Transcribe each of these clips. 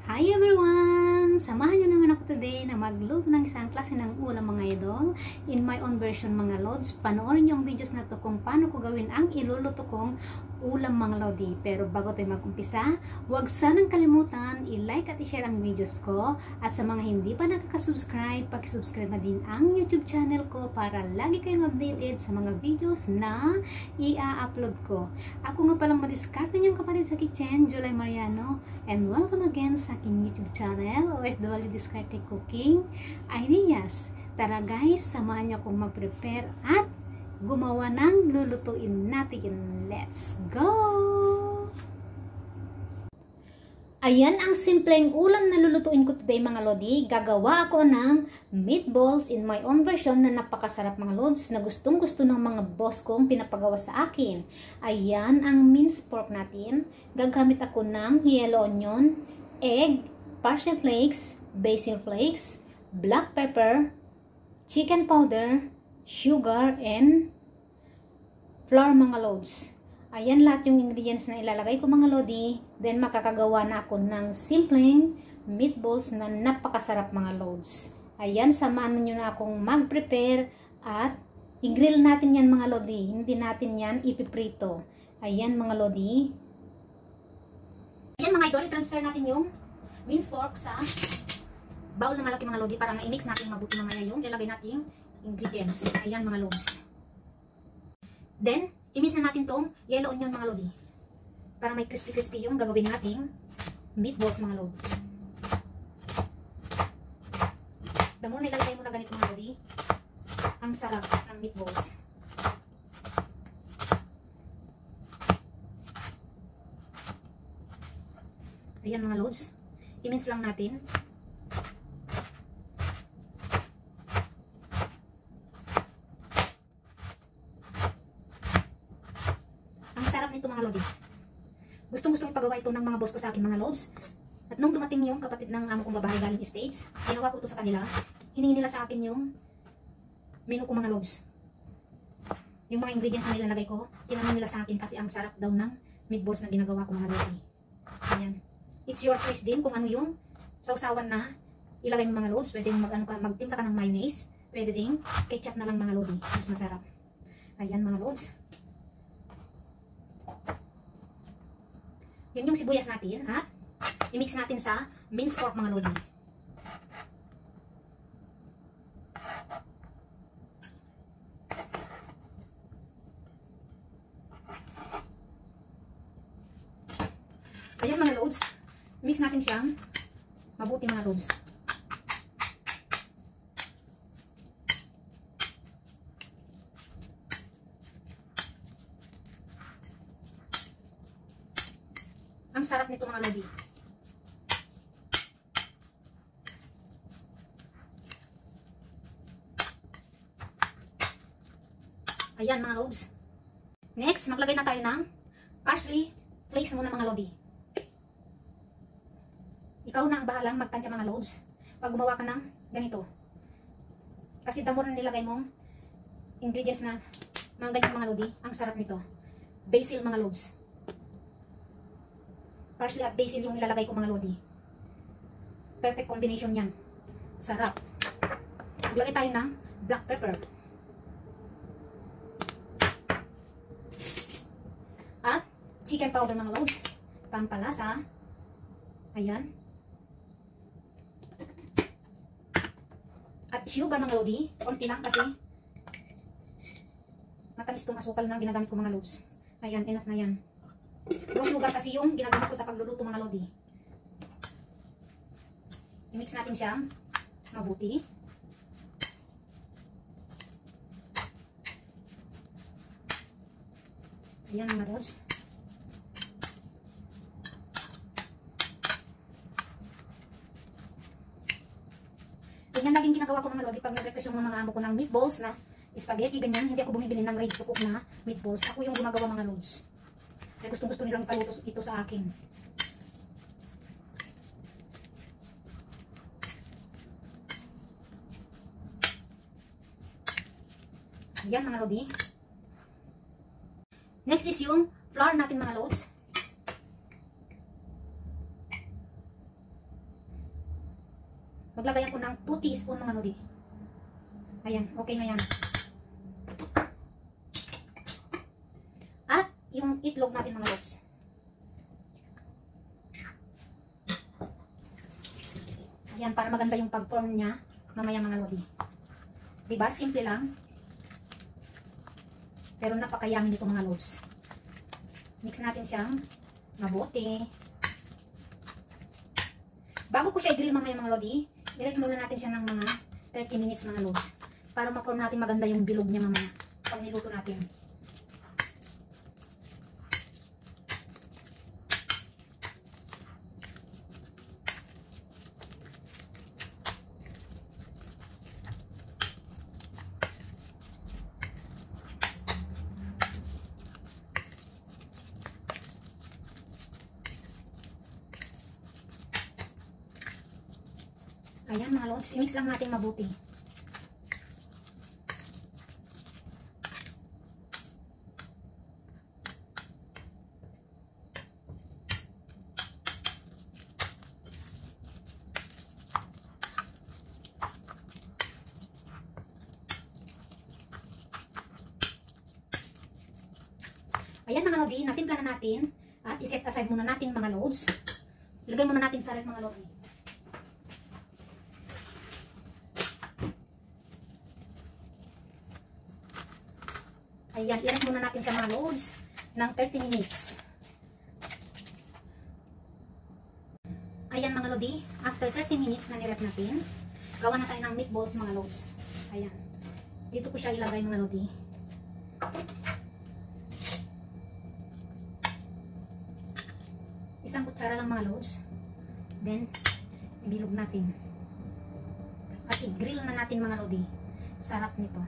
Hi everyone! Samahan niyo naman ako today na magluto ng isang klase ng ulam mga idol. In my own version mga lods, panoorin niyo ang videos na to kung paano ko gawin ang iluluto kong ulam mga lodi. Pero bago tayo mag-umpisa, huwag sanang kalimutan i-like at i-share ang videos ko. At sa mga hindi pa nakaka-subscribe, pag-subscribe na din ang YouTube channel ko para lagi kayong updated sa mga videos na i-upload ko. Ako nga palang madiskarte niyong kapatid sa kitchen, July Mariano. And welcome again sa aking YouTube channel, OFW Discarte Cooking Ideas. Tara guys, samahan niyo akong mag-prepare at gumawa ng lulutuin natin. Let's go! Ayan ang simpleng ulam na lulutuin ko today mga lodi. Gagawa ako ng meatballs in my own version na napakasarap mga lods na gustong gusto ng mga boss kong pinapagawa sa akin. Ayan ang minced pork natin. Gagamit ako ng yellow onion, egg, parsley flakes, basil flakes, black pepper, chicken powder, sugar, and flour mga loads. Ayan lahat yung ingredients na ilalagay ko mga lodi. Then makakagawa na ako ng simpleng meatballs na napakasarap mga loads. Ayan, samahan nyo na akong mag-prepare at i-grill natin yan mga lodi. Hindi natin yan ipiprito. Ayan mga lodi. Ayan mga idol, transfer natin yung minced pork sa bowl na malaki mga lodi para ma-mix natin mabuti mamaya yung ilalagay nating ingredients. Ayan mga loads. Then, i-mix na natin tong yellow onion mga lodi. Para may crispy-crispy yung gagawin nating meatballs mga lodi. The more nilalagay mo na ganito mga lodi, ang sarap ng meatballs. Ayan mga loads. I-mix lang natin. Ito mga lodi. Gustong-gustong ipagawa ito ng mga boss ko sa akin mga lods. At nung dumating yung kapatid ng amo kong babae galing States, ginawa ko ito sa kanila. Hiningi nila sa akin yung menu ko mga lods. Yung mga ingredients na nilalagay ko, tinanong nila sa akin kasi ang sarap daw ng meatballs na ginagawa ko mga lodi. Ayan. It's your choice din kung ano yung sausawan na ilagay mo mga lods. Pwede magtimpla ka ng mayonnaise. Pwede din ketchup na lang mga lodi. Mas masarap. Ayan mga lods. Yun yung sibuyas natin at i-mix natin sa minced pork mga lodi. Ayan mga lods, mix natin siyang mabuti mga lods. Ang sarap nito mga lodi. Ayan mga lods. Next, maglagay na tayo ng parsley flakes muna mga lodi. Ikaw na ang bahalang magtansya mga lods. Pag gumawa ka ng ganito. Kasi damo na nilagay mong ingredients na mga ganyan mga lodi. Ang sarap nito. Basil mga lods. Parsley at basil yung ilalagay ko mga lodi. Perfect combination yan. Sarap. Maglagay tayo ng black pepper. At chicken powder mga lods. Pampalasa. Ayan. At sugar mga lodi. Konti lang kasi matamis itong asukal na ginagamit ko mga lods. Ayan, enough na yan. Raw sugar kasi yung ginagamit ko sa pagluluto mga lodi. I-mix natin siyang mabuti. Ayan mga lods. Ganyan laging ginagawa ko mga lodi pag nag-request yung mga amo ko ng meatballs na spaghetti, ganyan. Hindi ako bumibili ng ready to cook na meatballs. Ako yung gumagawa mga lods. Kaya gustong-gusto nilang paluto ito sa akin. Ayan mga lodi. Next is yung flour natin mga lods. Maglagay ako ng 2 teaspoon mga lodi. Ayan, okay na yan. At yung itlog natin mga lods. Ayan, para maganda yung pag-form niya mamaya mga lodi. Diba? Simple lang. Pero napakayami nito mga lods. Mix natin siyang mabuti. Bago ko siya i-grill mamaya mga lodi, i-ready muna natin siya ng mga 30 minutes mga lods. Para ma-form natin maganda yung bilog niya mamaya pag niluto natin. Ayan mga lods, i-mix lang natin mabuti. Ayan mga lodi, natimpla na natin at iset aside muna natin mga lods. Ilagay muna natin sa ref mga lodi. Ayan, i-ref muna natin siya mga lods ng 30 minutes. Ayan mga lodi, after 30 minutes na ni-ref natin, gawa na tayo ng meatballs mga lods. Ayan. Dito ko siya ilagay mga lodi. Isang kutsara lang mga lods. Then, ibilog natin. At i-grill na natin mga lodi. Sarap nito.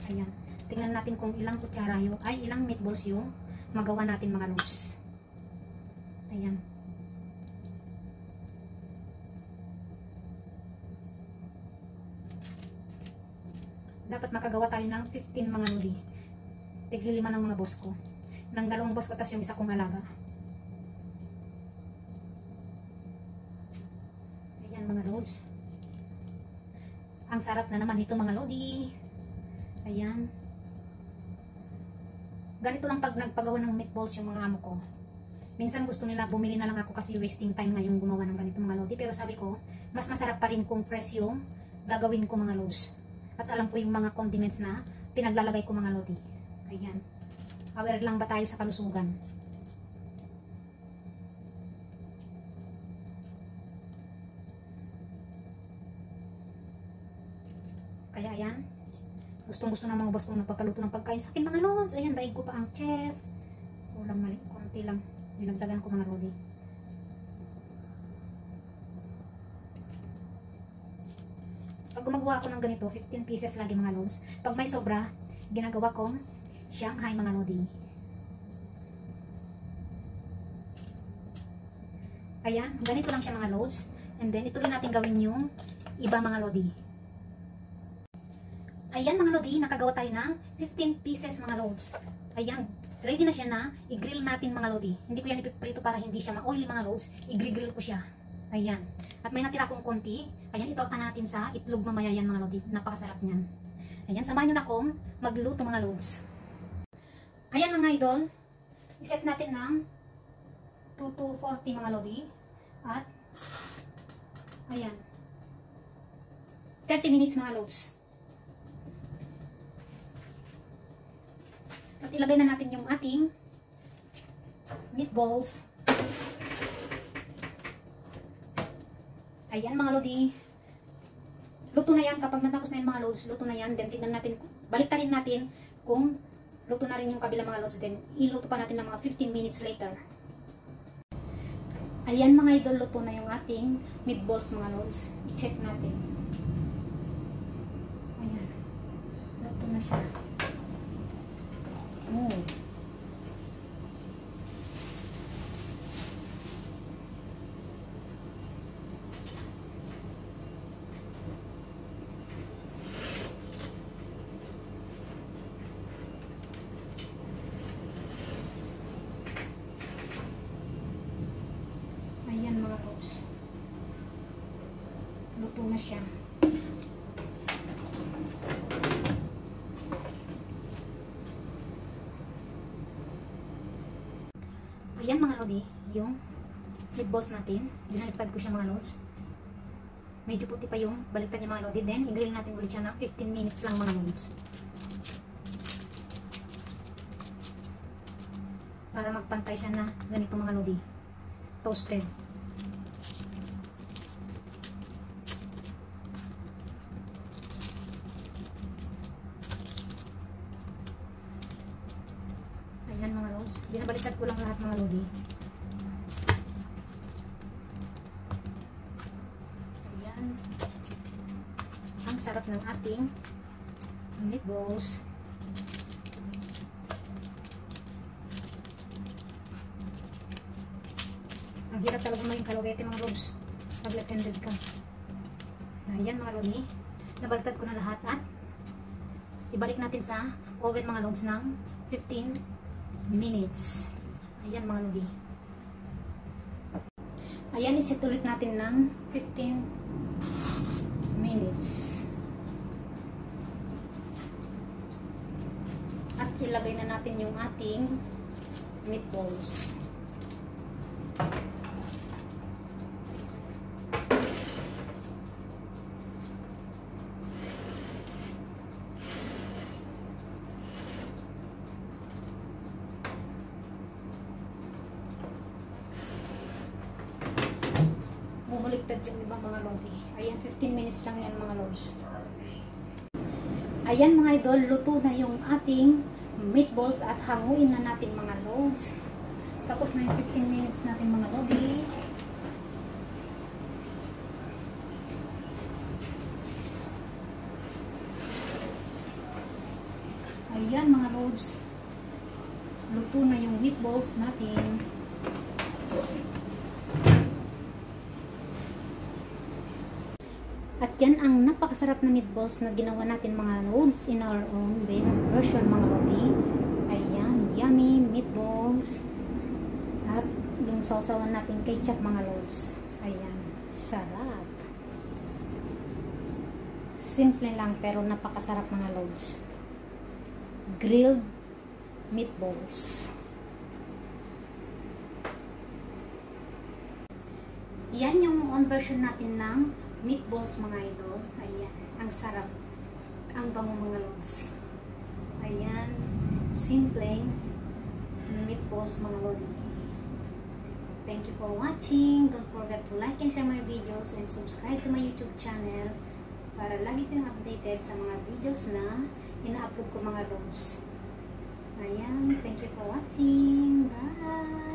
Ayan. Tingnan natin kung ilang kutsara yung, ay ilang meatballs yung magawa natin mga lods. Ayan. Dapat makagawa tayo ng 15 mga lodi. Tigli 5 ng mga boss ko. Ng 2 boss ko tas yung isa kong alaga. Ayan mga lods. Ang sarap na naman ito mga lodi. Ayan. Ganito lang pag nagpagawa ng meatballs yung mga amo ko. Minsan gusto nila bumili na lang ako kasi wasting time ngayong gumawa ng ganito mga lodi. Pero sabi ko, mas masarap pa rin kung fresh yung gagawin ko mga lods. At alam ko yung mga condiments na pinaglalagay ko mga lodi. Ayan. Aware lang ba tayo sa kalusugan? Kaya ayan. Gustong-gusto ng mga boss kong nagpapaluto ng pagkain sa akin mga lods. Ayan, daig ko pa ang chef. Ulang mali, konti lang. Dinagdagan ko mga lodi. Pag gumagawa ako ng ganito, 15 pieces lagi mga lods. Pag may sobra, ginagawa kong Shanghai mga lodi. Ayan, ganito lang siya mga lods. And then, ito rin natin gawin yung iba mga lodi. Ayan mga lodi, nakagawa tayo ng 15 pieces mga lods. Ayan, ready na siya na i-grill natin mga lodi. Hindi ko yan ipiprito para hindi siya ma-oily mga lods. I-grill ko siya. Ayan. At may natira akong konti. Ayan, itorta natin sa itlog mamaya yan mga lodi. Napakasarap niyan. Ayan, samahan nyo na akong magluto mga lods. Ayan mga idol, iset natin ng 2 to 40 mga lodi. At, ayan, 30 minutes mga lods. At ilagay na natin yung ating meatballs. Ayan mga lodi. Luto na yan. Kapag natapos na yung mga loads, luto na yan. Then tignan natin, baliktarin natin kung luto na rin yung kabila mga loads. Then iluto pa natin ng mga 15 minutes later. Ayan mga idol, luto na yung ating meatballs mga loads. I-check natin. Ayan. Luto na siya. Oh. luto na siya. Ayan mga lodi, yung meatballs natin. Binaliktad ko siya mga lods. Medyo puti pa yung baliktad niya mga lodi. Then, i-grill natin ulit siya ng 15 minutes lang mga lods. Para magpantay siya na ganito mga lodi. Toasted. Ayan mga lods. Binabaliktad ko lang lahat mga lodi. Ayan. Ang sarap ng ating meatballs. Ang hirap talaga maging kalawete mga lods pag left-handed ka. Ayan mga lodi. Nabaliktad ko na lahat at ibalik natin sa oven mga lods ng 15 minutes. Ayan mga lodi. Ayan, iset ulit natin ng 15 minutes. At ilagay na natin yung ating meatballs. Bumaliktad yung ibang mga lodi. Ayan, 15 minutes lang yan mga lods. Ayan mga idol, luto na yung ating meatballs at hanguin na natin mga lods. Tapos na yung 15 minutes natin mga lodi. Ayan mga lods, luto na yung meatballs natin. At yan ang napakasarap na meatballs na ginawa natin mga lods in our own version mga lodi. Ayan, yummy meatballs. At yung sausawan natin ketchup mga lods. Ayan, sarap. Simple lang pero napakasarap mga lods. Grilled meatballs. Yan yung own version natin ng meatballs mga idol. Ayan, ang sarap. Ang bango mga lods. Ayan, simpleng meatballs mga lodi. Thank you for watching. Don't forget to like and share my videos and subscribe to my YouTube channel para lagi kayong updated sa mga videos na ina-upload ko mga lods. Ayan, thank you for watching. Bye!